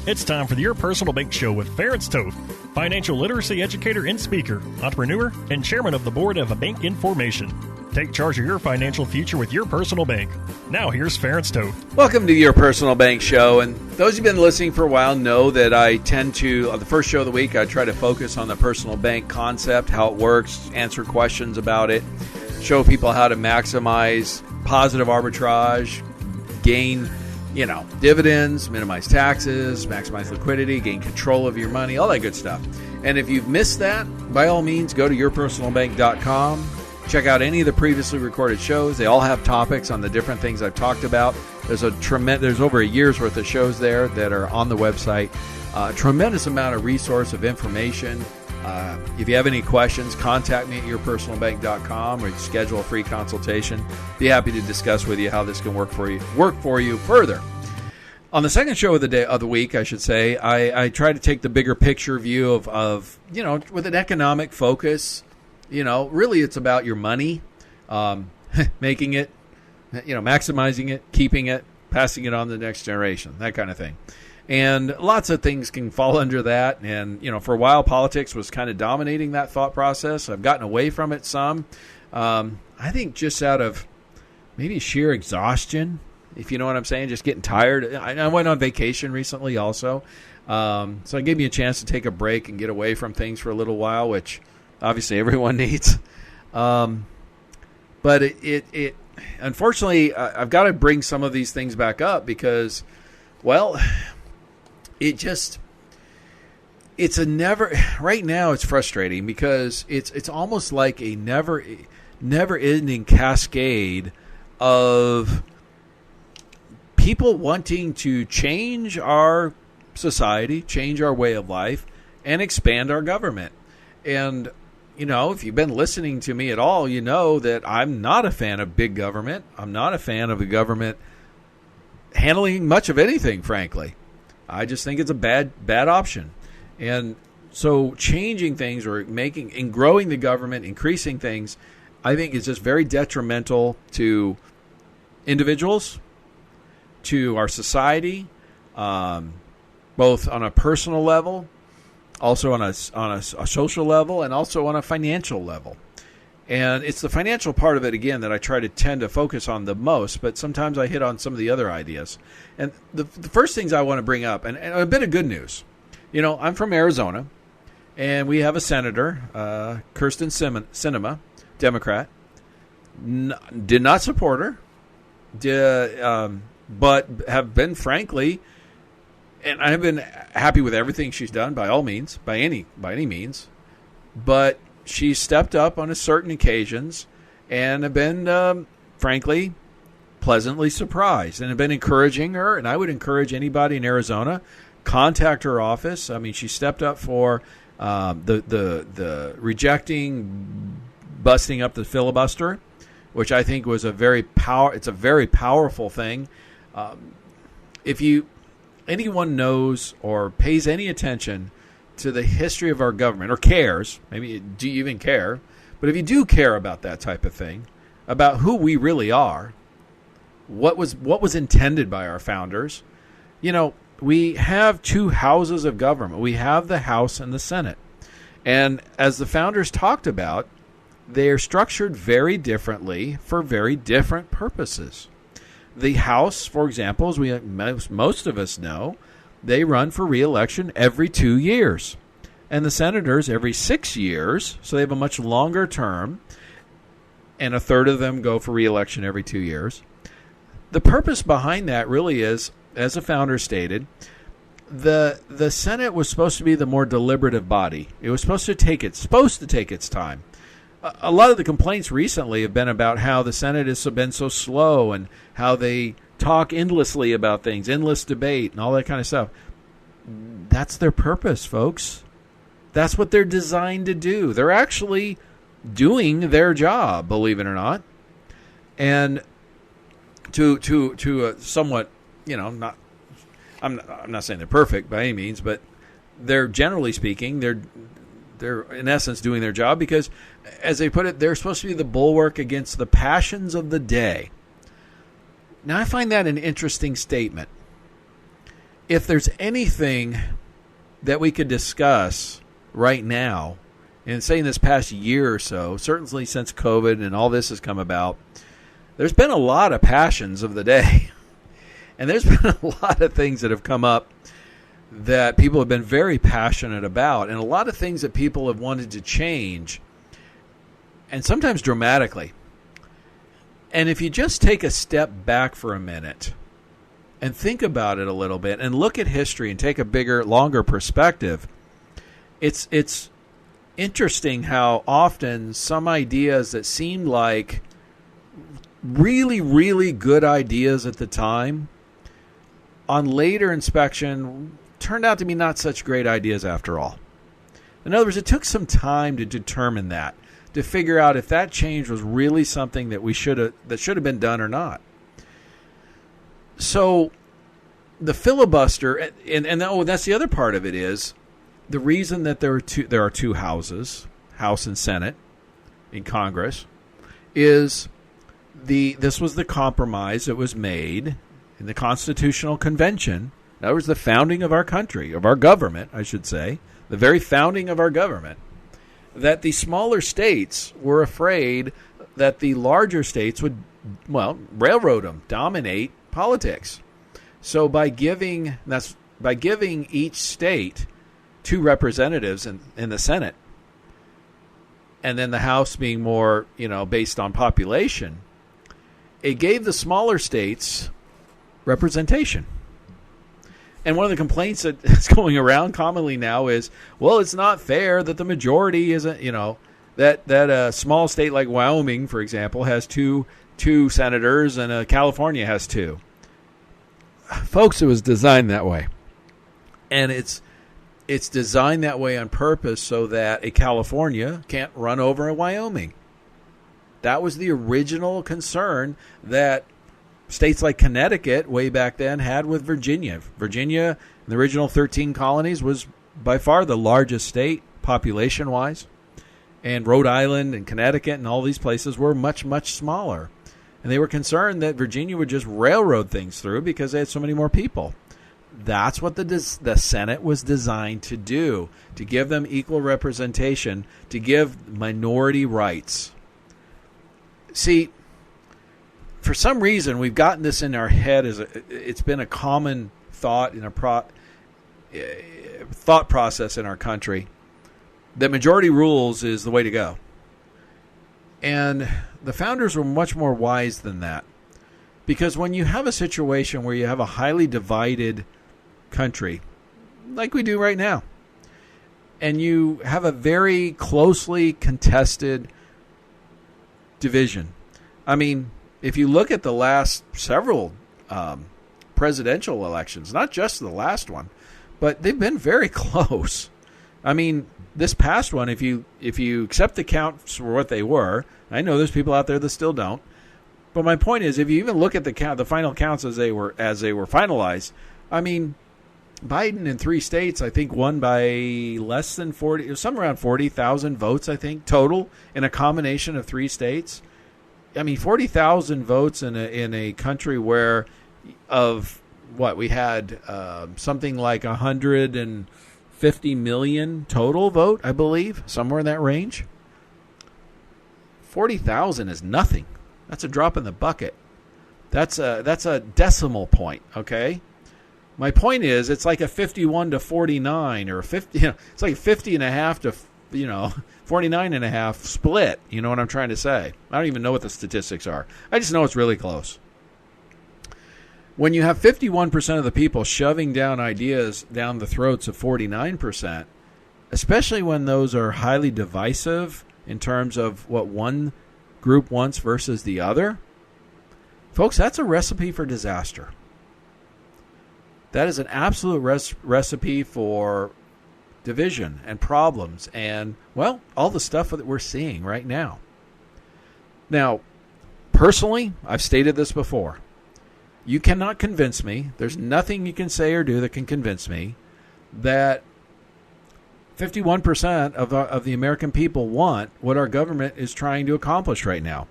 It's time for the Your Personal Bank Show with Ference Toth, financial literacy educator and speaker, entrepreneur, and chairman of the board of Bank Information. Take charge of your financial future with Your Personal Bank. Now here's Ference Toth. Welcome to Your Personal Bank Show. And those who've been listening for a while know that I tend to, on the first show of the week, I try to focus on the personal bank concept, how it works, answer questions about it, show people how to maximize positive arbitrage, gain dividends, minimize taxes, maximize liquidity, gain control of your money, all that good stuff. And if you've missed that, by all means, go to yourpersonalbank.com. Check out any of the previously recorded shows. They all have topics on the different things I've talked about. There's over a year's worth of shows there that are on the website. A tremendous amount of resource of information. If you have any questions, contact me at yourpersonalbank.com or schedule a free consultation. Be happy to discuss with you how this can work for you further. On the second show of the week, I should say, I try to take the bigger picture view of with an economic focus. Really it's about your money, making it, maximizing it, keeping it, passing it on to the next generation, that kind of thing. And lots of things can fall under that. And, for a while, politics was kind of dominating that thought process. I've gotten away from it some. I think just out of maybe sheer exhaustion, if you know what I'm saying, just getting tired. I went on vacation recently also. So it gave me a chance to take a break and get away from things for a little while, which obviously everyone needs. But it unfortunately, I've got to bring some of these things back up because, well, right now it's frustrating because it's almost like a never ending cascade of people wanting to change our society, change our way of life, and expand our government. And, if you've been listening to me at all, you know that I'm not a fan of big government. I'm not a fan of the government handling much of anything, frankly. I just think it's a bad option. And so changing things or growing the government, increasing things, I think is just very detrimental to individuals, to our society, both on a personal level, also on a social level, and also on a financial level. And it's the financial part of it, again, that I tend to focus on the most, but sometimes I hit on some of the other ideas. And the first things I want to bring up, and a bit of good news. I'm from Arizona, and we have a senator, Kyrsten Sinema, Democrat. Did not support her, but have been, frankly, and I've been happy with everything she's done, by all means, by any means, but she stepped up on certain occasions and have been, frankly, pleasantly surprised and have been encouraging her. And I would encourage anybody in Arizona, contact her office. I mean, she stepped up for the rejecting, busting up the filibuster, which I think was it's a very powerful thing. If anyone knows or pays any attention to the history of our government, or cares, maybe do you even care, but if you do care about that type of thing, about who we really are, what was intended by our founders, we have two houses of government. We have the House and the Senate. And as the founders talked about, they're structured very differently for very different purposes. The House, for example, as most of us know, they run for re-election every 2 years. And the senators every 6 years, so they have a much longer term, and a third of them go for re-election every 2 years. The purpose behind that really is, as the founder stated, the Senate was supposed to be the more deliberative body. It was supposed to take its time. A lot of the complaints recently have been about how the Senate has been so slow and how they talk endlessly about things, endless debate, and all that kind of stuff. That's their purpose, folks. That's what they're designed to do. They're actually doing their job, believe it or not. And to somewhat, not. I'm not saying they're perfect by any means, but they're generally speaking, they're in essence doing their job because, as they put it, they're supposed to be the bulwark against the passions of the day. Now, I find that an interesting statement. if there's anything that we could discuss right now, and say in this past year or so, certainly since COVID and all this has come about, there's been a lot of passions of the day. And there's been a lot of things that have come up that people have been very passionate about, and a lot of things that people have wanted to change, and sometimes dramatically. And if you just take a step back for a minute and think about it a little bit and look at history and take a bigger, longer perspective, it's interesting how often some ideas that seemed like really, really good ideas at the time, on later inspection, turned out to be not such great ideas after all. In other words, it took some time to determine that, to figure out if that change was really something that should have been done or not. So the filibuster, and that's the other part of it, is the reason that there are two houses, House and Senate, in Congress, is this was the compromise that was made in the Constitutional Convention. That was the founding of our country, of our government, I should say, the very founding of our government, that the smaller states were afraid that the larger states would, railroad them, dominate politics. So by giving each state 2 representatives in the Senate, and then the House being more, based on population, it gave the smaller states representation. And one of the complaints that is going around commonly now is, well, it's not fair that the majority isn't, that a small state like Wyoming, for example, has two senators and California has 2. Folks, it was designed that way. And it's designed that way on purpose so that a California can't run over a Wyoming. That was the original concern that states like Connecticut way back then had with Virginia. Virginia, in the original 13 colonies, was by far the largest state population-wise. And Rhode Island and Connecticut and all these places were much, much smaller. And they were concerned that Virginia would just railroad things through because they had so many more people. That's what the Senate was designed to do, to give them equal representation, to give minority rights. See, for some reason, we've gotten this in our head it's been a common thought in a thought process in our country that majority rules is the way to go. And the founders were much more wise than that, because when you have a situation where you have a highly divided country, like we do right now, and you have a very closely contested division. I mean, if you look at the last several presidential elections, not just the last one, but they've been very close. I mean, this past one, if you accept the counts for what they were, I know there's people out there that still don't, but my point is, if you even look at the final counts as they were finalized, I mean, Biden in 3 states, I think, won by less than 40, it was somewhere around 40,000 votes, I think, total in a combination of 3 states. I mean, 40,000 votes in a country where we had something like 150 million total vote, I believe, somewhere in that range. 40,000 is nothing. That's a drop in the bucket. That's a decimal point, okay? My point is, it's like a 51 to 49 or 50. It's like 50 and a half to 49 and a half split. You know what I'm trying to say? I don't even know what the statistics are. I just know it's really close. When you have 51% of the people shoving down ideas down the throats of 49%, especially when those are highly divisive in terms of what one group wants versus the other, folks, that's a recipe for disaster. That is an absolute recipe for division and problems and, well, all the stuff that we're seeing right now. Now, personally, I've stated this before. You cannot convince me, there's nothing you can say or do that can convince me that 51% of the American people want what our government is trying to accomplish right now.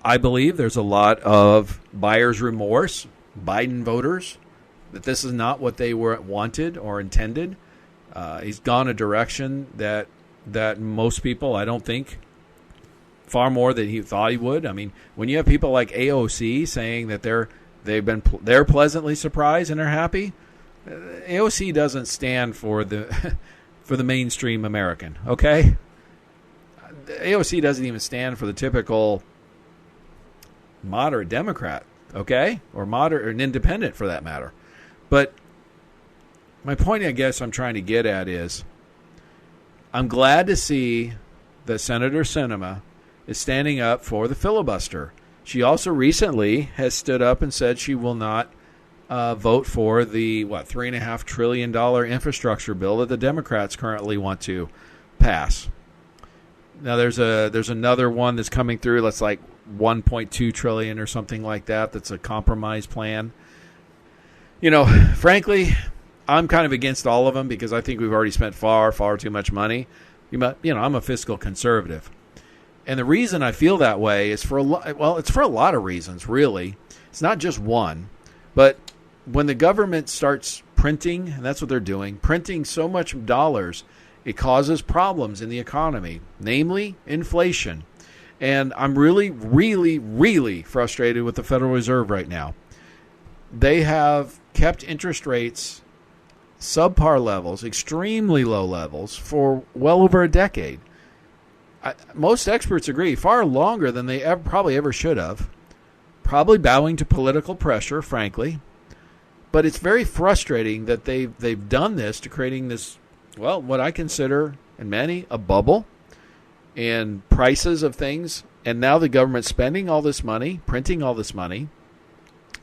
I believe there's a lot of buyer's remorse, Biden voters, that this is not what they wanted or intended. He's gone a direction that most people, I don't think, far more than he thought he would. I mean, when you have people like AOC saying that they're pleasantly surprised and are happy, AOC doesn't stand for the for the mainstream American. Okay, AOC doesn't even stand for the typical moderate Democrat. Okay, or moderate or an independent for that matter. But my point, I guess, I'm trying to get at is, I'm glad to see that Senator Sinema is standing up for the filibuster. She also recently has stood up and said she will not vote for the $3.5 trillion infrastructure bill that the Democrats currently want to pass. Now there's another one that's coming through that's like 1.2 trillion or something like that. That's a compromise plan. You know, frankly, I'm kind of against all of them because I think we've already spent far too much money. You know, I'm a fiscal conservative. And the reason I feel that way is it's for a lot of reasons, really. It's not just one. But when the government starts printing, and that's what they're doing, printing so much dollars, it causes problems in the economy, namely inflation. And I'm really, really, really frustrated with the Federal Reserve right now. They have kept interest rates subpar levels, extremely low levels, for well over a decade. Most experts agree, far longer than they probably ever should have. Probably bowing to political pressure, frankly. But it's very frustrating that they've done this to creating this, well, what I consider, and many, a bubble in prices of things. And now the government spending all this money, printing all this money,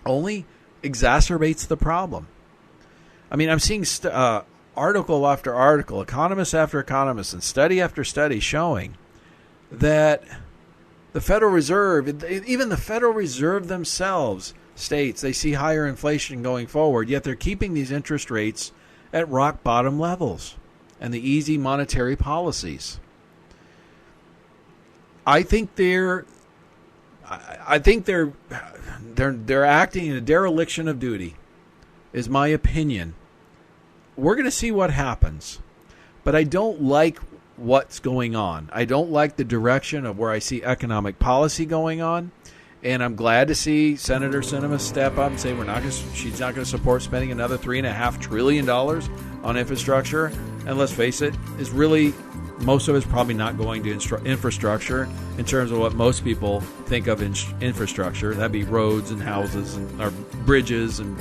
only exacerbates the problem. I mean, I'm seeing article after article, economist after economist, and study after study showing that the Federal Reserve, even the Federal Reserve themselves, states they see higher inflation going forward, yet they're keeping these interest rates at rock bottom levels and the easy monetary policies. I think they're acting in a dereliction of duty, is my opinion. We're going to see what happens, but I don't like what's going on. I don't like the direction of where I see economic policy going on, and I'm glad to see Senator Sinema step up and say she's not going to support spending another $3.5 trillion on infrastructure. And let's face it, is really most of it's probably not going to infrastructure in terms of what most people think of infrastructure. That'd be roads and houses and or bridges and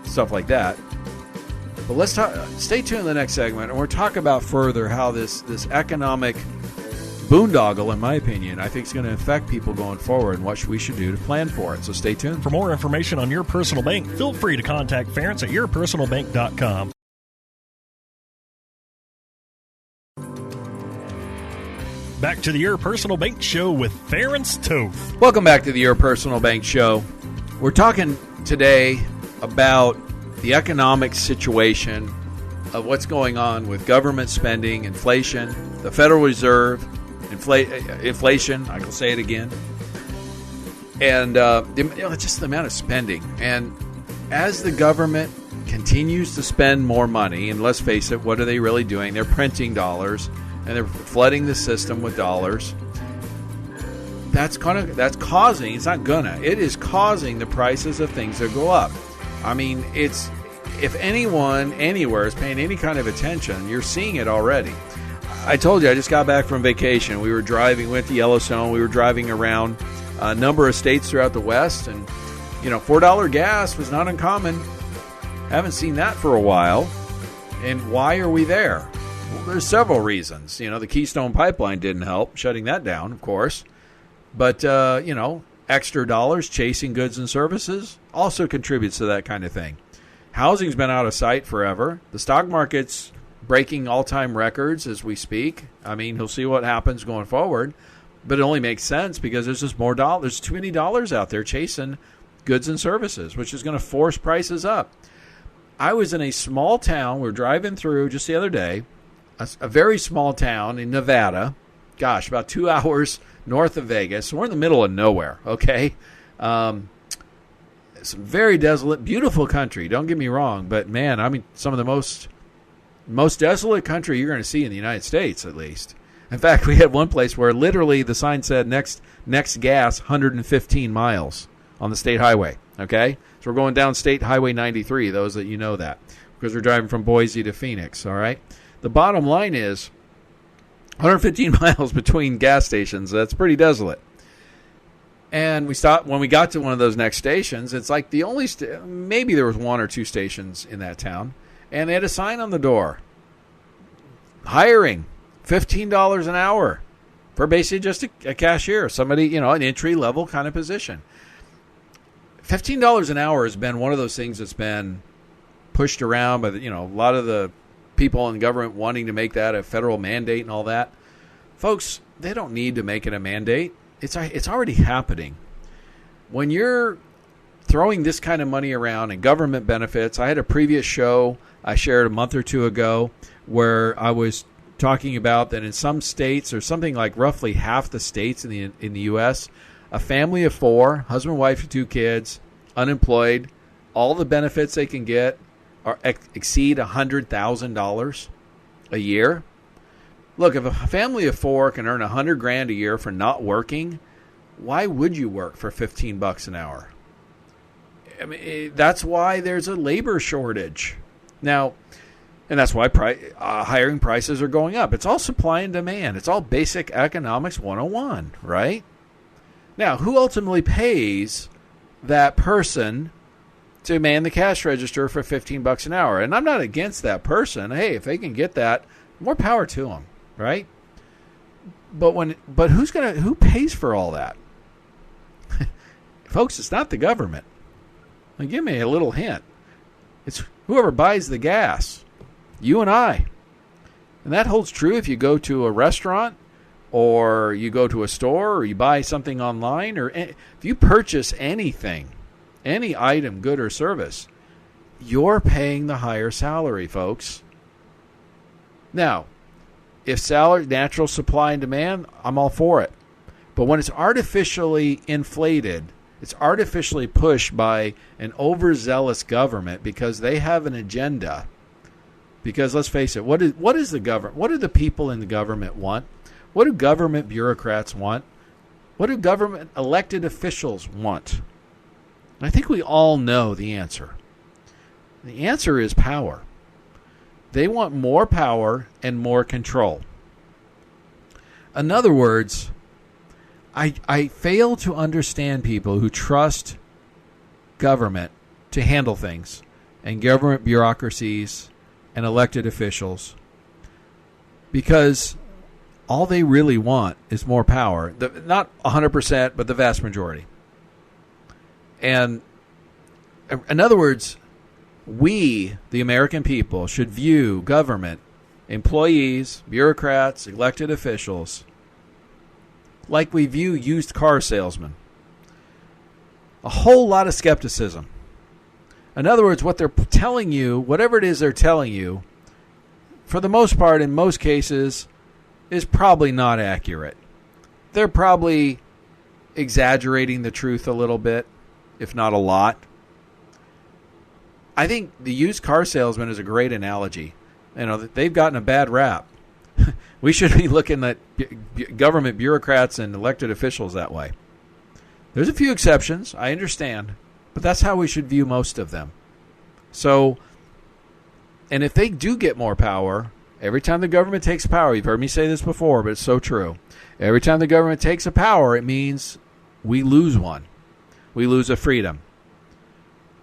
stuff like that. But let's stay tuned in the next segment, and we'll talk about further how this economic boondoggle, in my opinion, I think is going to affect people going forward and what we should do to plan for it. So stay tuned. For more information on Your Personal Bank, feel free to contact Ference at yourpersonalbank.com. Back to the Your Personal Bank Show with Ference Toth. Welcome back to the Your Personal Bank Show. We're talking today about the economic situation of what's going on with government spending, inflation, the Federal Reserve, inflation, I can say it again, and just the amount of spending. And as the government continues to spend more money, and let's face it, what are they really doing? They're printing dollars, and they're flooding the system with dollars. It is causing the prices of things to go up. I mean, if anyone anywhere is paying any kind of attention, you're seeing it already. I told you I just got back from vacation. We went to Yellowstone. We were driving around a number of states throughout the West, and $4 gas was not uncommon. Haven't seen that for a while. And why are we there? Well, there's several reasons. The Keystone Pipeline didn't help, shutting that down, of course. But extra dollars chasing goods and services also contributes to that kind of thing. Housing's been out of sight forever. The stock market's breaking all-time records as we speak. I mean, he'll see what happens going forward, but it only makes sense because there's just more dollars. There's too many dollars out there chasing goods and services, which is going to force prices up. I was in a small town. We were driving through just the other day, a very small town in Nevada. Gosh, about 2 hours north of Vegas. So we're in the middle of nowhere, okay? some very desolate, beautiful country. Don't get me wrong, but man, I mean, some of the most desolate country you're going to see in the United States, at least. In fact, we had one place where literally the sign said next gas 115 miles on the state highway. Okay, so we're going down State Highway 93. Those that you know that, because we're driving from Boise to Phoenix. All right. The bottom line is 115 miles between gas stations. That's pretty desolate. And we stopped when we got to one of those next stations. It's like the only maybe there was one or two stations in that town, and they had a sign on the door: hiring $15 an hour for basically just a cashier, somebody, an entry level kind of position. $15 an hour has been one of those things that's been pushed around by a lot of the people in government wanting to make that a federal mandate and all that. Folks, they don't need to make it a mandate. It's already happening. When you're throwing this kind of money around and government benefits, I had a previous show I shared a month or two ago where I was talking about that in some states, or something like roughly half the states in the U.S., a family of four, husband, wife, 2 kids, unemployed, all the benefits they can get exceed $100,000 a year. Look, if a family of four can earn $100,000 a year for not working, why would you work for $15 an hour? I mean, that's why there's a labor shortage now, and that's why hiring prices are going up. It's all supply and demand. It's all basic economics 101, right? Now, who ultimately pays that person to man the cash register for $15 an hour? And I'm not against that person. Hey, if they can get that, more power to them, right? But who pays for all that? Folks, it's not the government. Now, give me a little hint. It's whoever buys the gas, you and I. And that holds true if you go to a restaurant, or you go to a store, or you buy something online, or if you purchase anything, any item, good or service, you're paying the higher salary, folks. Now, if natural supply and demand, I'm all for it. But when it's artificially inflated, it's artificially pushed by an overzealous government because they have an agenda. Because let's face it, what is the government? What do the people in the government want? What do government bureaucrats want? What do government elected officials want? I think we all know the answer. The answer is power. They want more power and more control. In other words, I fail to understand people who trust government to handle things, and government bureaucracies and elected officials, because all they really want is more power. Not 100%, but the vast majority. And in other words, we, the American people, should view government, employees, bureaucrats, elected officials, like we view used car salesmen. A whole lot of skepticism. In other words, what they're telling you, whatever it is they're telling you, for the most part, in most cases, is probably not accurate. They're probably exaggerating the truth a little bit, if not a lot. I think the used car salesman is a great analogy. They've gotten a bad rap. We should be looking at government bureaucrats and elected officials that way. There's a few exceptions, I understand, but that's how we should view most of them. So, and if they do get more power, every time the government takes power, you've heard me say this before, but it's so true. Every time the government takes a power, it means we lose one. We lose a freedom.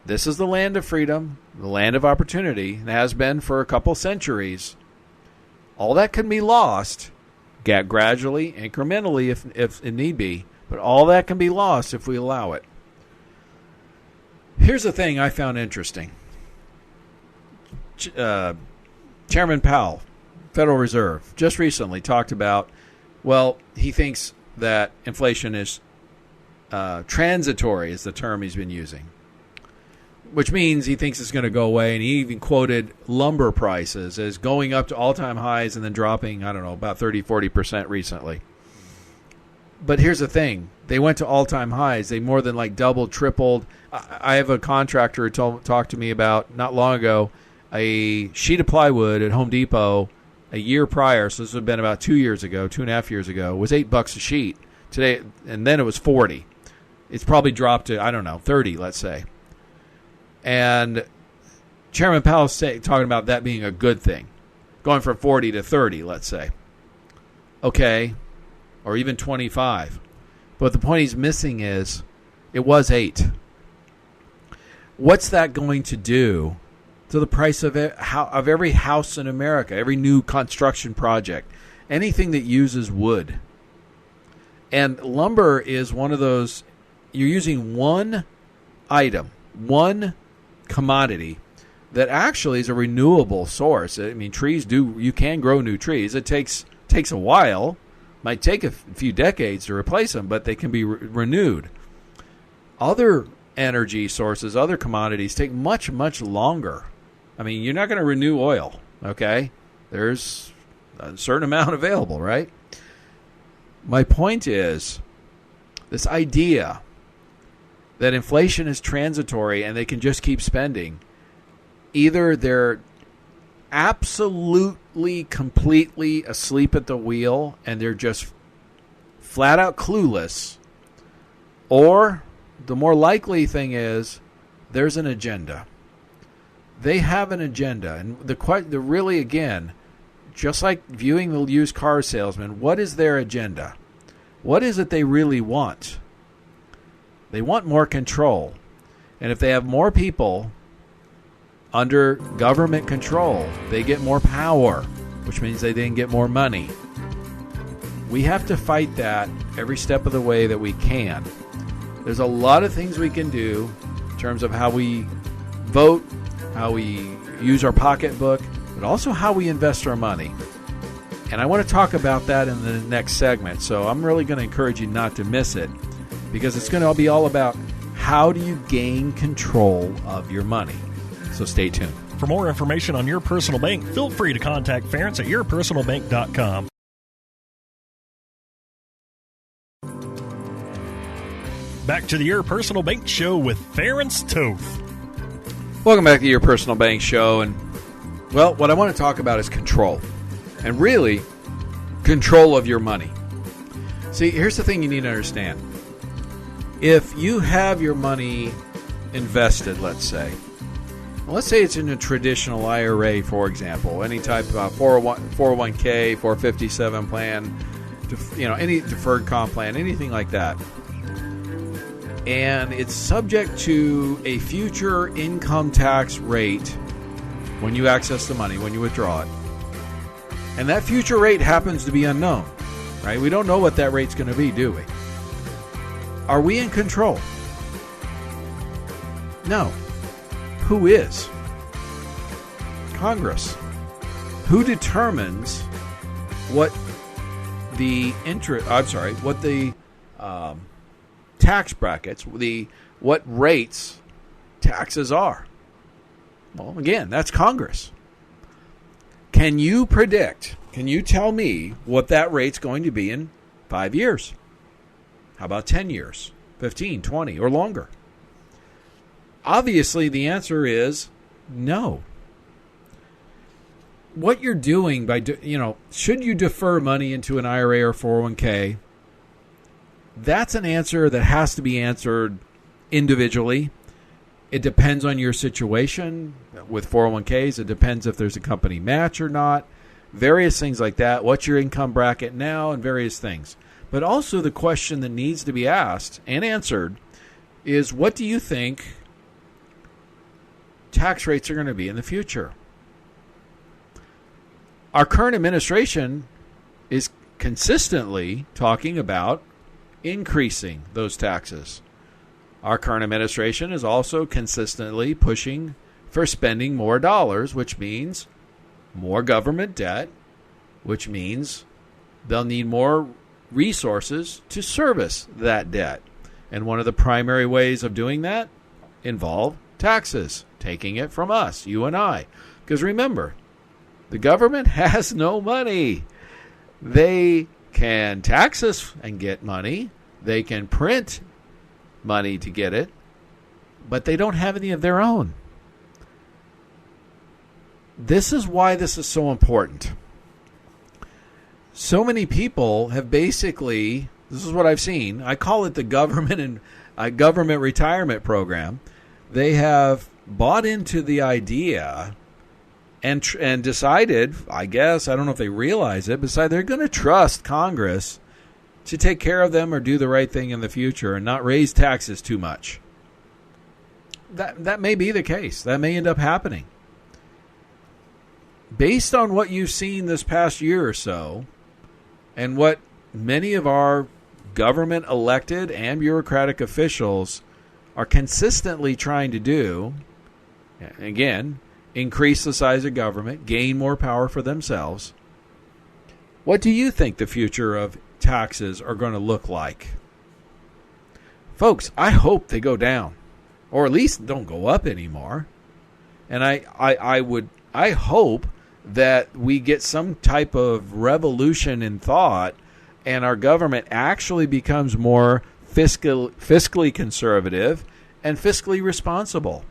This is the land of freedom, the land of opportunity, and has been for a couple centuries. All that can be lost gradually, incrementally, if it need be, but all that can be lost if we allow it. Here's the thing I found interesting. Chairman Powell, Federal Reserve, just recently talked about, he thinks that inflation is transitory, is the term he's been using, which means he thinks it's going to go away. And he even quoted lumber prices as going up to all-time highs and then dropping, about 30-40% recently. But here's the thing. They went to all-time highs. They more than like doubled, tripled. I have a contractor who talked to me about not long ago a sheet of plywood at Home Depot a year prior. So this would have been about 2 years ago, 2.5 years ago. Was $8 a sheet today, and then it was 40. It's probably dropped to, I don't know, 30, let's say. And Chairman Powell talking about that being a good thing, going from 40 to 30, let's say. Okay, or even 25. But the point he's missing is it was 8. What's that going to do to the price of every house in America, every new construction project, anything that uses wood? And lumber is one of those, you're using one item, one commodity that actually is a renewable source. I mean, you can grow new trees. It takes a while, might take a few decades to replace them, but they can be renewed. Other energy sources, other commodities take much, much longer. I mean, you're not going to renew oil, okay? There's a certain amount available, right? My point is this idea that inflation is transitory and they can just keep spending. Either they're absolutely, completely asleep at the wheel and they're just flat out clueless, or the more likely thing is there's an agenda. They have an agenda. And the really, again, just like viewing the used car salesman, what is their agenda? What is it they really want? They want more control. And if they have more people under government control, they get more power, which means they then get more money. We have to fight that every step of the way that we can. There's a lot of things we can do in terms of how we vote, how we use our pocketbook, but also how we invest our money. And I want to talk about that in the next segment. So I'm really going to encourage you not to miss it, because it's going to be all about how do you gain control of your money. So stay tuned. For more information on Your Personal Bank, feel free to contact Ference at yourpersonalbank.com. Back to the Your Personal Bank Show with Ference Toth. Welcome back to Your Personal Bank Show. And, well, what I want to talk about is control. And really, control of your money. See, here's the thing you need to understand. If you have your money invested, let's say it's in a traditional IRA, for example, any type of 401k, 457 plan, any deferred comp plan, anything like that. And it's subject to a future income tax rate when you access the money, when you withdraw it. And that future rate happens to be unknown, right? We don't know what that rate's going to be, do we? Are we in control? No. Who is? Congress. Who determines what the tax brackets, what rates taxes are? Well, again, that's Congress. Can you predict, can you tell me what that rate's going to be in 5 years? How about 10 years, 15, 20, or longer? Obviously, the answer is no. What you're doing by, should you defer money into an IRA or 401k? That's an answer that has to be answered individually. It depends on your situation. With 401ks, it depends if there's a company match or not. Various things like that. What's your income bracket now, and various things. But also the question that needs to be asked and answered is, what do you think tax rates are going to be in the future? Our current administration is consistently talking about increasing those taxes. Our current administration is also consistently pushing for spending more dollars, which means more government debt, which means they'll need more resources to service that debt. And one of the primary ways of doing that involve taxes, taking it from us, you and I. Because remember, the government has no money. They can tax us and get money. They can print money to get it, but they don't have any of their own. This is why this is so important. So many people have basically, this is what I've seen, I call it the government retirement program. They have bought into the idea and decided, I guess, I don't know if they realize it, but decided they're going to trust Congress to take care of them or do the right thing in the future and not raise taxes too much. That may be the case. That may end up happening. Based on what you've seen this past year or so, and what many of our government elected and bureaucratic officials are consistently trying to do, again, increase the size of government, gain more power for themselves. What do you think the future of taxes are going to look like? Folks, I hope they go down, or at least don't go up anymore. And I hope that we get some type of revolution in thought and our government actually becomes more fiscally conservative and fiscally responsible.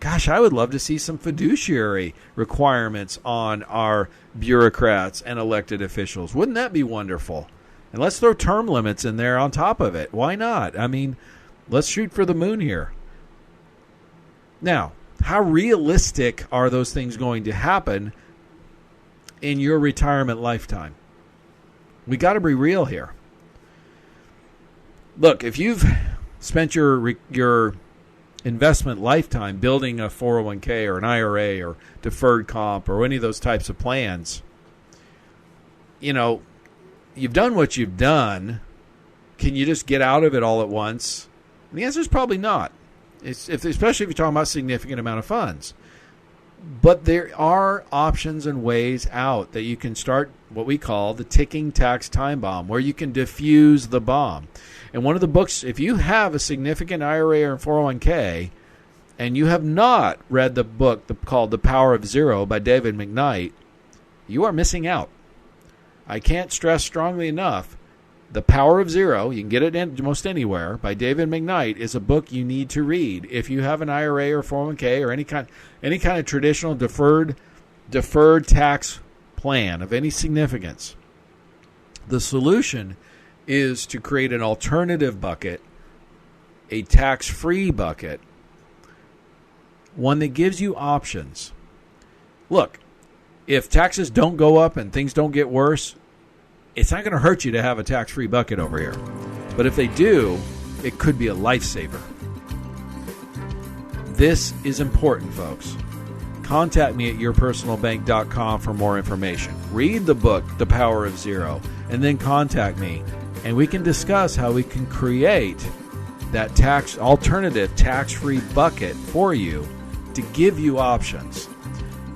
Gosh, I would love to see some fiduciary requirements on our bureaucrats and elected officials. Wouldn't that be wonderful? And let's throw term limits in there on top of it. Why not? I mean, let's shoot for the moon here. Now, how realistic are those things going to happen in your retirement lifetime? We got to be real here. Look, if you've spent your investment lifetime building a 401k or an IRA or deferred comp or any of those types of plans, you know, you've done what you've done. Can you just get out of it all at once? And the answer is probably not. Especially if you're talking about a significant amount of funds. But there are options and ways out that you can start what we call the ticking tax time bomb, where you can diffuse the bomb. And one of the books, if you have a significant IRA or 401k and you have not read the book called The Power of Zero by David McKnight, you are missing out. I can't stress strongly enough, The Power of Zero, you can get it in most anywhere, by David McKnight, is a book you need to read if you have an IRA or 401k or any kind of traditional deferred tax plan of any significance. The solution is to create an alternative bucket, a tax-free bucket, one that gives you options. Look, if taxes don't go up and things don't get worse, it's not going to hurt you to have a tax-free bucket over here. But if they do, it could be a lifesaver. This is important, folks. Contact me at yourpersonalbank.com for more information. Read the book, The Power of Zero, and then contact me, and we can discuss how we can create that alternative tax-free bucket for you to give you options.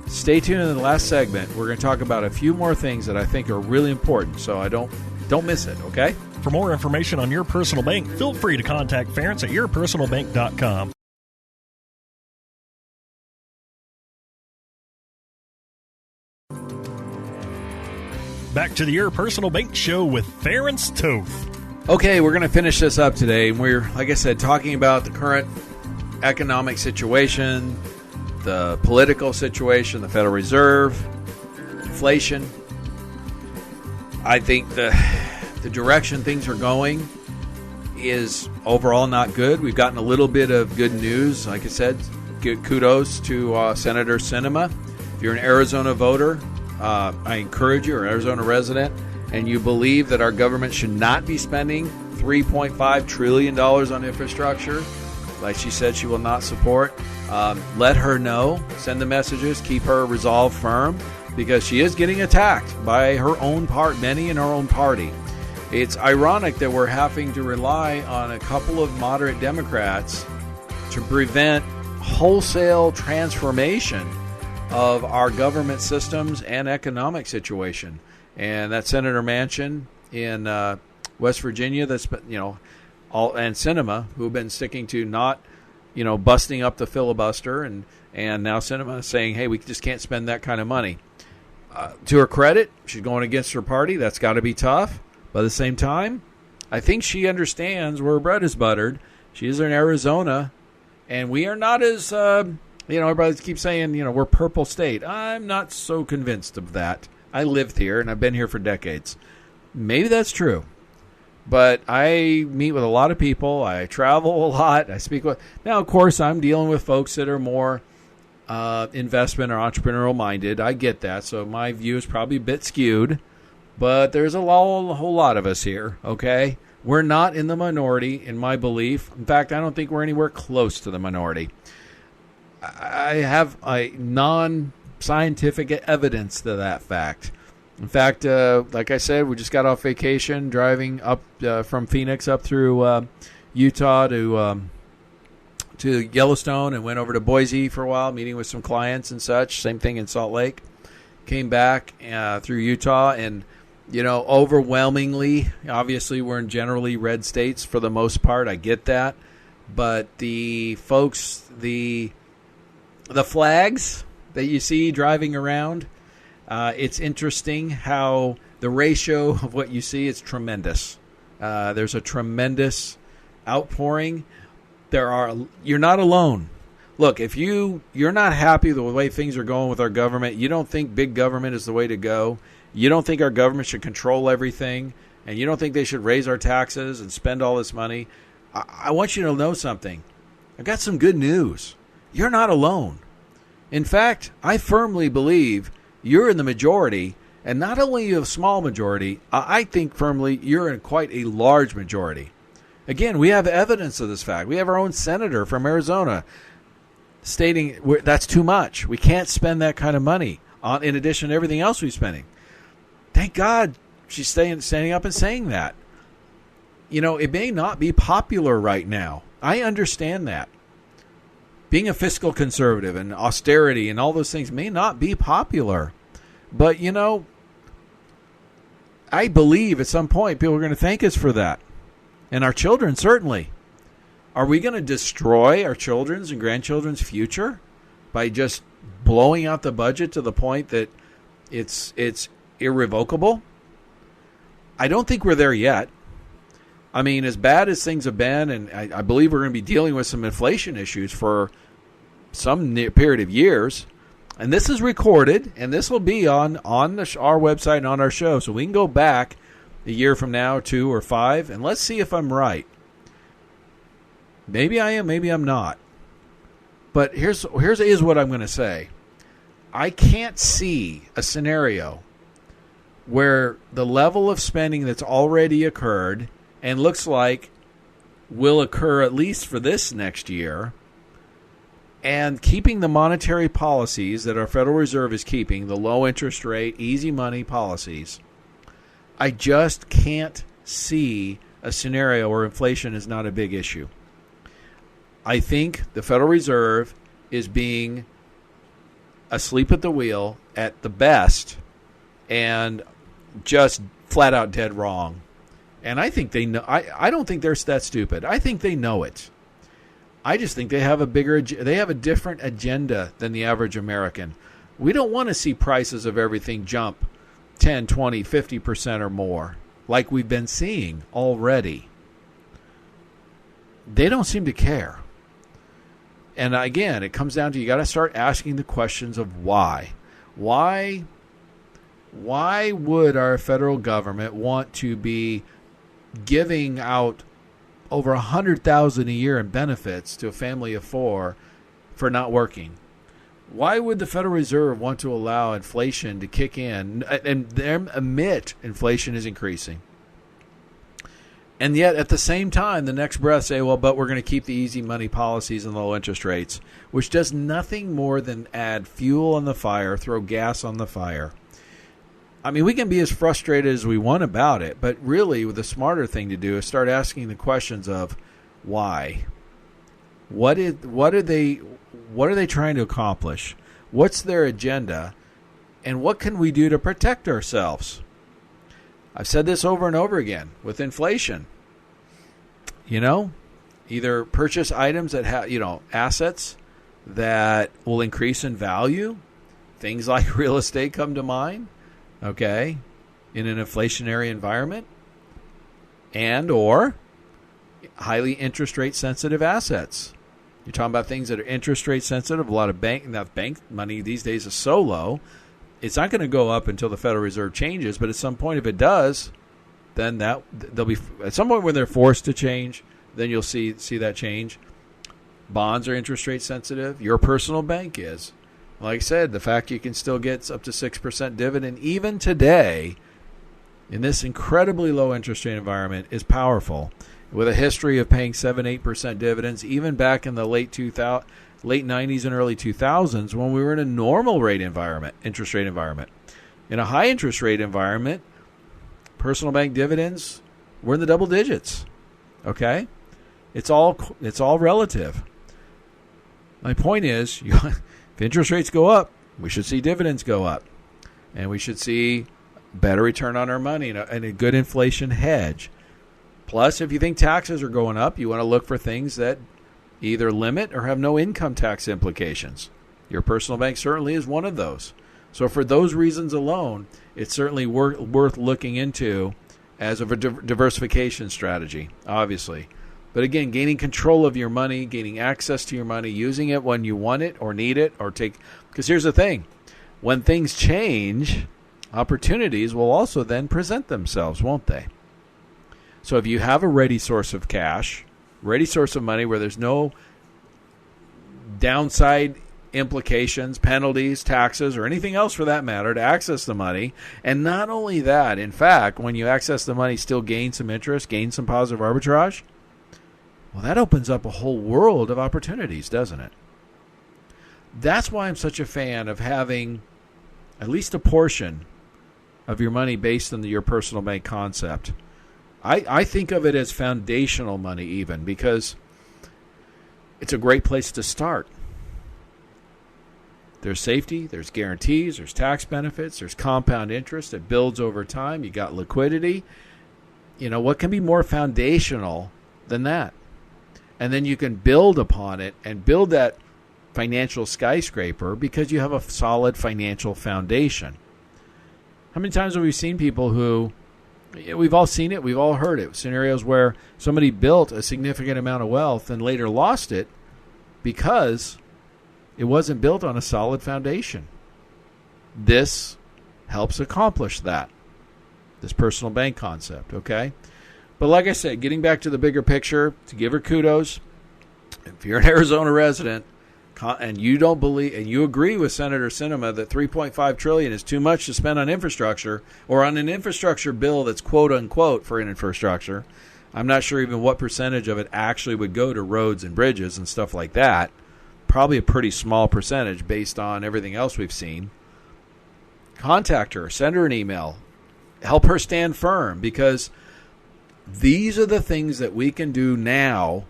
Stay tuned in the last segment. We're going to talk about a few more things that I think are really important, so I don't miss it, okay? For more information on Your Personal Bank, feel free to contact Ference at yourpersonalbank.com. Back to the Your Personal Bank Show with Ference Toth. Okay, we're going to finish this up today. We're, like I said, talking about the current economic situation, the political situation, the Federal Reserve, inflation. I think the direction things are going is overall not good. We've gotten a little bit of good news. Like I said, kudos to Senator Sinema. If you're an Arizona voter, I encourage you, or an Arizona resident, and you believe that our government should not be spending $3.5 trillion on infrastructure, like she said she will not support, let her know. Send the messages. Keep her resolve firm, because she is getting attacked by her own many in her own party. It's ironic that we're having to rely on a couple of moderate Democrats to prevent wholesale transformation of our government systems and economic situation. And that's Senator Manchin in West Virginia, and Sinema, who've been sticking to not, busting up the filibuster, and now Sinema is saying, hey, we just can't spend that kind of money. To her credit, she's going against her party. That's got to be tough. But at the same time, I think she understands where bread is buttered. She's in Arizona, and we are not as, everybody keeps saying, we're purple state. I'm not so convinced of that. I lived here, and I've been here for decades. Maybe that's true. But I meet with a lot of people. I travel a lot. I speak with. Now, of course, I'm dealing with folks that are more investment or entrepreneurial minded. I get that. So my view is probably a bit skewed. But there's a whole lot of us here, okay? We're not in the minority, in my belief. In fact, I don't think we're anywhere close to the minority. I have a non-scientific evidence to that fact. In fact, like I said, we just got off vacation driving up from Phoenix up through Utah to Yellowstone and went over to Boise for a while, meeting with some clients and such. Same thing in Salt Lake. Came back through Utah and, overwhelmingly, obviously we're in generally red states for the most part. I get that. But the folks, the flags that you see driving around, it's interesting how the ratio of what you see is tremendous. There's a tremendous outpouring. You're not alone. Look, if you're not happy with the way things are going with our government, you don't think big government is the way to go, you don't think our government should control everything, and you don't think they should raise our taxes and spend all this money, I want you to know something. I've got some good news. You're not alone. In fact, I firmly believe you're in the majority, and not only you have a small majority, I think firmly you're in quite a large majority. Again, we have evidence of this fact. We have our own senator from Arizona stating that's too much. We can't spend that kind of money in addition to everything else we're spending. Thank God she's standing up and saying that. It may not be popular right now. I understand that. Being a fiscal conservative and austerity and all those things may not be popular. But, I believe at some point people are going to thank us for that. And our children, certainly. Are we going to destroy our children's and grandchildren's future by just blowing out the budget to the point that it's irrevocable? I don't think we're there yet. I mean, as bad as things have been, and I believe we're going to be dealing with some inflation issues for some period of years, and this is recorded, and this will be on our website and on our show, so we can go back a year from now, 2 or 5, and let's see if I'm right. Maybe I am, maybe I'm not. But here's what I'm going to say. I can't see a scenario where the level of spending that's already occurred and looks like will occur at least for this next year, and keeping the monetary policies that our Federal Reserve is keeping, the low interest rate, easy money policies, I just can't see a scenario where inflation is not a big issue. I think the Federal Reserve is being asleep at the wheel at the best and just flat out dead wrong. And I think they know. I don't think they're that stupid. I think they know it. I just think they have a different agenda than the average American. We don't want to see prices of everything jump 10, 20, 50% or more like we've been seeing already. They don't seem to care. And again, it comes down to you got to start asking the questions of why. Why would our federal government want to be giving out over $100,000 a year in benefits to a family of 4 for not working? Why would the Federal Reserve want to allow inflation to kick in and admit inflation is increasing? And yet, at the same time, the next breath say, well, but we're going to keep the easy money policies and low interest rates, which does nothing more than add fuel on the fire, throw gas on the fire. I mean, we can be as frustrated as we want about it, but really the smarter thing to do is start asking the questions of why. What are they trying to accomplish? What's their agenda? And what can we do to protect ourselves? I've said this over and over again with inflation. Either purchase items that have, assets that will increase in value. Things like real estate come to mind. Okay, in an inflationary environment, and or highly interest rate sensitive assets. You're talking about things that are interest rate sensitive. A lot of bank money these days is so low, it's not going to go up until the Federal Reserve changes. But at some point, if it does, then they'll be at some point when they're forced to change. Then you'll see that change. Bonds are interest rate sensitive. Your personal bank is. Like I said, the fact you can still get up to 6% dividend even today in this incredibly low interest rate environment is powerful. With a history of paying 7-8% dividends, even back in the late 90s and early 2000s when we were in a normal interest rate environment. In a high interest rate environment, personal bank dividends were in the double digits. Okay? It's all relative. My point is, if interest rates go up, we should see dividends go up. And we should see better return on our money and a good inflation hedge. Plus, if you think taxes are going up, you want to look for things that either limit or have no income tax implications. Your personal bank certainly is one of those. So for those reasons alone, it's certainly worth looking into as a diversification strategy, obviously. But again, gaining control of your money, gaining access to your money, using it when you want it or need it or take... Because here's the thing. When things change, opportunities will also then present themselves, won't they? So if you have a ready source of cash, ready source of money where there's no downside implications, penalties, taxes, or anything else for that matter to access the money, and not only that, in fact, when you access the money, still gain some interest, gain some positive arbitrage, well, that opens up a whole world of opportunities, doesn't it? That's why I'm such a fan of having at least a portion of your money based on your personal bank concept. I think of it as foundational money even because it's a great place to start. There's safety, there's guarantees, there's tax benefits, there's compound interest. It builds over time. You got liquidity. You know, what can be more foundational than that? And then you can build upon it and build that financial skyscraper because you have a solid financial foundation. How many times have we seen people who... We've all seen it. We've all heard it. Scenarios where somebody built a significant amount of wealth and later lost it because it wasn't built on a solid foundation. This helps accomplish that, this personal bank concept, okay? But like I said, getting back to the bigger picture, to give her kudos, if you're an Arizona resident and you don't believe and you agree with Senator Sinema that $3.5 trillion is too much to spend on infrastructure or on an infrastructure bill that's quote unquote for an infrastructure, I'm not sure even what percentage of it actually would go to roads and bridges and stuff like that. Probably a pretty small percentage based on everything else we've seen. Contact her, send her an email, help her stand firm because these are the things that we can do now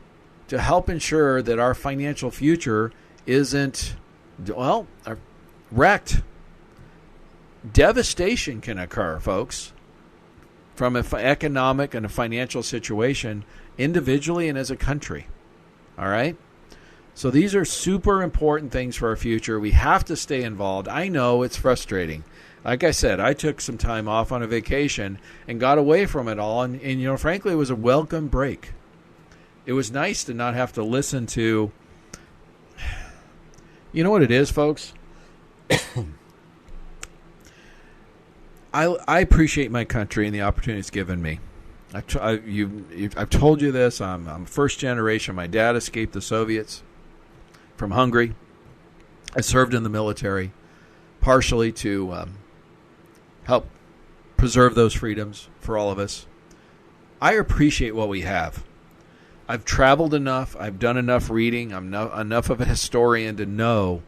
to help ensure that our financial future isn't, well, wrecked. Devastation can occur, folks, from an economic and a financial situation individually and as a country. All right? So these are super important things for our future. We have to stay involved. I know it's frustrating. Like I said, I took some time off on a vacation and got away from it all. And you know, frankly, it was a welcome break. It was nice to not have to listen to... You know what it is, folks? I appreciate my country and the opportunity it's given me. I've told you this. I'm first generation. My dad escaped the Soviets from Hungary. I served in the military partially to help preserve those freedoms for all of us. I appreciate what we have. I've traveled enough. I've done enough reading. I'm enough of a historian to know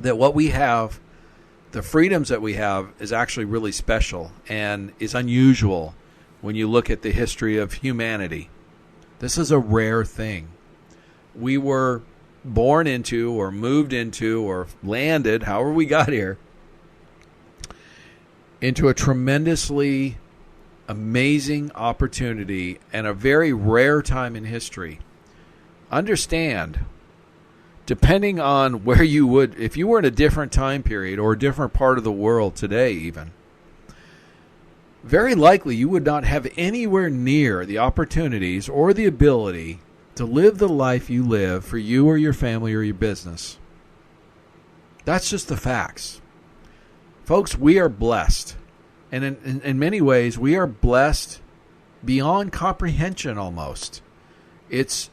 that what we have, the freedoms that we have, is actually really special and is unusual when you look at the history of humanity. This is a rare thing. We were born into or moved into or landed, however we got here, into a tremendously amazing opportunity and a very rare time in history. Understand, depending on where you would, if you were in a different time period or a different part of the world today even, very likely you would not have anywhere near the opportunities or the ability to live the life you live for you or your family or your business. That's just the facts. Folks, we are blessed. And in many ways, we are blessed beyond comprehension almost. It's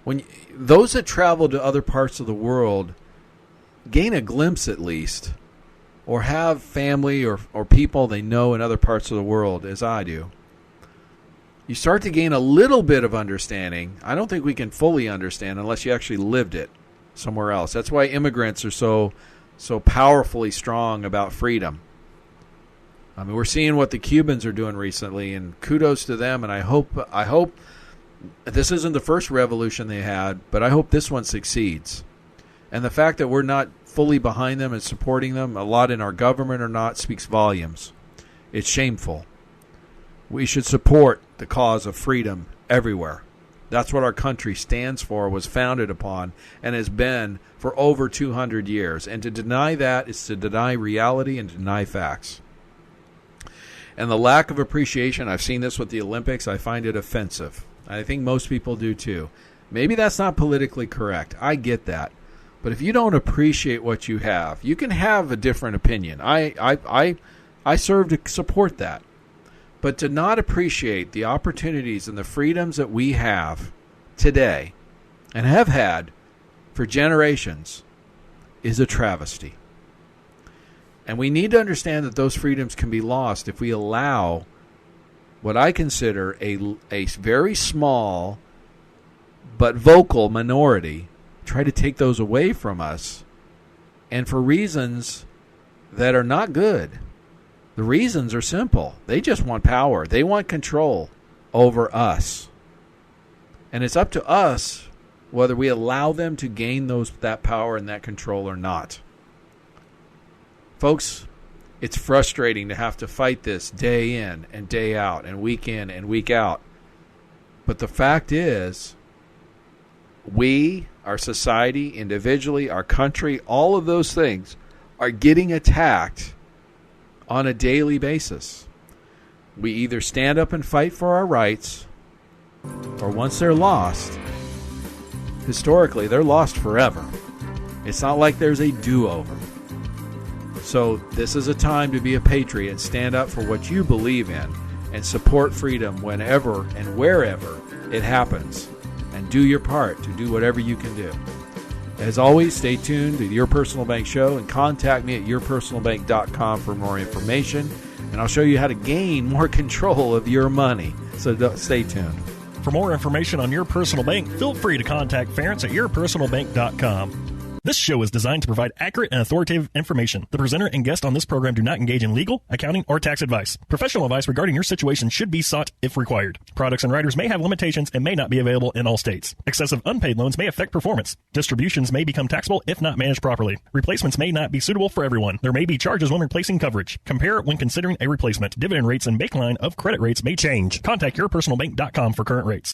when those that travel to other parts of the world gain a glimpse at least, or have family or people they know in other parts of the world, as I do. You start to gain a little bit of understanding. I don't think we can fully understand unless you actually lived it somewhere else. That's why immigrants are so powerfully strong about freedom. I mean, we're seeing what the Cubans are doing recently, and kudos to them. And I hope this isn't the first revolution they had, but I hope this one succeeds. And the fact that we're not fully behind them and supporting them, a lot in our government or not, speaks volumes. It's shameful. We should support the cause of freedom everywhere. That's what our country stands for, was founded upon, and has been for over 200 years. And to deny that is to deny reality and deny facts. And the lack of appreciation, I've seen this with the Olympics, I find it offensive. I think most people do too. Maybe that's not politically correct. I get that. But if you don't appreciate what you have, you can have a different opinion. I serve to support that. But to not appreciate the opportunities and the freedoms that we have today and have had for generations is a travesty. And we need to understand that those freedoms can be lost if we allow what I consider a very small but vocal minority try to take those away from us, and for reasons that are not good. The reasons are simple. They just want power. They want control over us. And it's up to us whether we allow them to gain that power and that control or not. Folks, it's frustrating to have to fight this day in and day out and week in and week out. But the fact is, we, our society, individually, our country, all of those things are getting attacked on a daily basis. We either stand up and fight for our rights, or once they're lost, historically, they're lost forever. It's not like there's a do-over. So this is a time to be a patriot and stand up for what you believe in and support freedom whenever and wherever it happens. And do your part to do whatever you can do. As always, stay tuned to Your Personal Bank Show and contact me at yourpersonalbank.com for more information. And I'll show you how to gain more control of your money. So stay tuned. For more information on Your Personal Bank, feel free to contact Ference at yourpersonalbank.com. This show is designed to provide accurate and authoritative information. The presenter and guest on this program do not engage in legal, accounting, or tax advice. Professional advice regarding your situation should be sought if required. Products and riders may have limitations and may not be available in all states. Excessive unpaid loans may affect performance. Distributions may become taxable if not managed properly. Replacements may not be suitable for everyone. There may be charges when replacing coverage. Compare when considering a replacement. Dividend rates and baseline of credit rates may change. Contact yourpersonalbank.com for current rates.